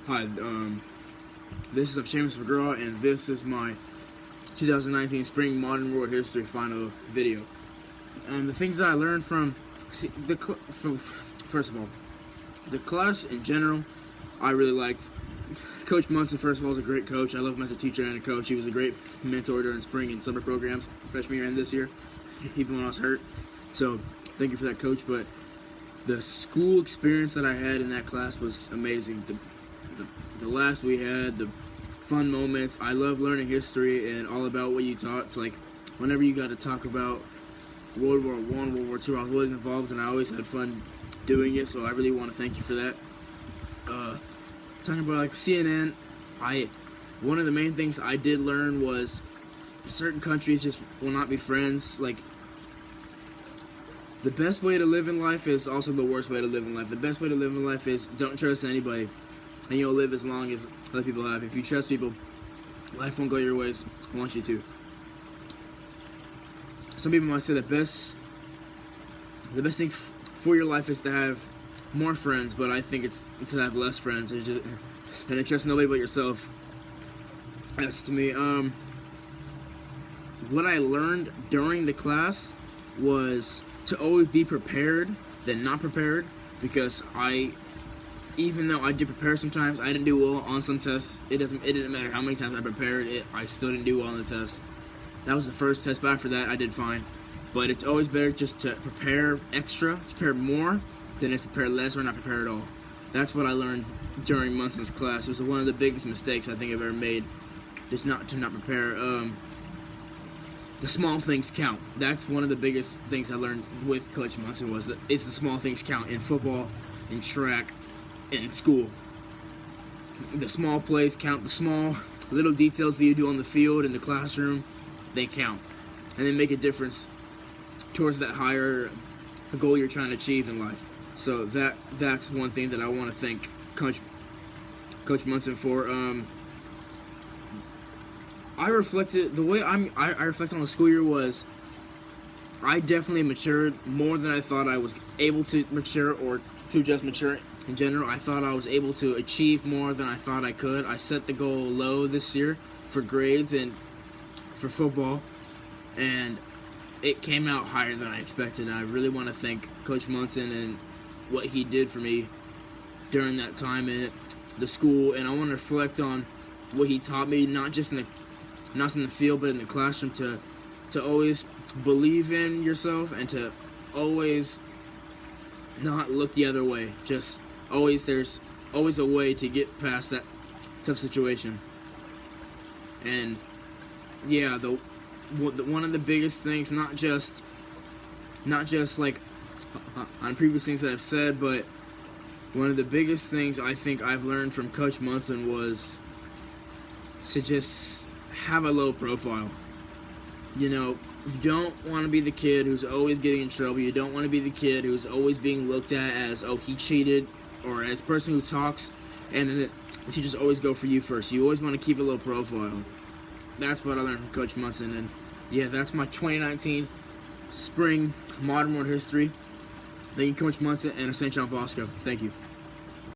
Hi, this is Seamus McGraw, and this is my 2019 Spring Modern World History final video. The things that I learned from, first of all, the class in general, I really liked. Coach Munson, first of all, is a great coach. I love him as a teacher and a coach. He was a great mentor during spring and summer programs, freshman year and this year, even when I was hurt. So, thank you for that, coach. But the school experience that I had in that class was amazing. The last we had, the fun moments. I love learning history and all about what you taught. It's like whenever you got to talk about World War I, World War II, I was always involved and I always had fun doing it. So I really want to thank you for that. Talking about like CNN, one of the main things I did learn was certain countries just will not be friends. Like, the best way to live in life is also the worst way to live in life. The best way to live in life is don't trust anybody, and you'll live as long as other people have. If you trust people, life won't go your ways. I want you to. Some people might say the best thing for your life is to have more friends, but I think it's to have less friends and to trust nobody but yourself. That's to me. What I learned during the class was to always be prepared than not prepared, because even though I did prepare sometimes, I didn't do well on some tests. It didn't matter how many times I prepared it, I still didn't do well on the test. That was the first test, but after that I did fine. But it's always better just to prepare extra, prepare more, than to prepare less or not prepare at all. That's what I learned during Munson's class. It was one of the biggest mistakes I think I've ever made, just not prepare. The small things count. That's one of the biggest things I learned with Coach Munson, was that it's the small things count in football, in track, in school. The small plays count. The small little details that you do on the field, in the classroom, they count. And they make a difference towards that higher goal you're trying to achieve in life. So that's one thing that I want to thank Coach Munson for. I reflected, the way I reflect on the school year was, I definitely matured more than I thought I was able to mature, or to just mature in general. I thought I was able to achieve more than I thought I could. I set the goal low this year for grades and for football, and it came out higher than I expected. And I really want to thank Coach Munson and what he did for me during that time in the school. And I want to reflect on what he taught me, not just in the field, but in the classroom, to always believe in yourself and to always not look the other way. Just always, there's always a way to get past that tough situation. And yeah, one of the biggest things, not just like on previous things that I've said, but one of the biggest things I think I've learned from Coach Munson was to just have a low profile. You know, you don't want to be the kid who's always getting in trouble. You don't want to be the kid who's always being looked at as, oh, he cheated, or as a person who talks, and the teachers always go for you first. You always want to keep a low profile. That's what I learned from Coach Munson. And yeah, that's my 2019 Spring Modern World History. Thank you, Coach Munson, and St. John Bosco. Thank you.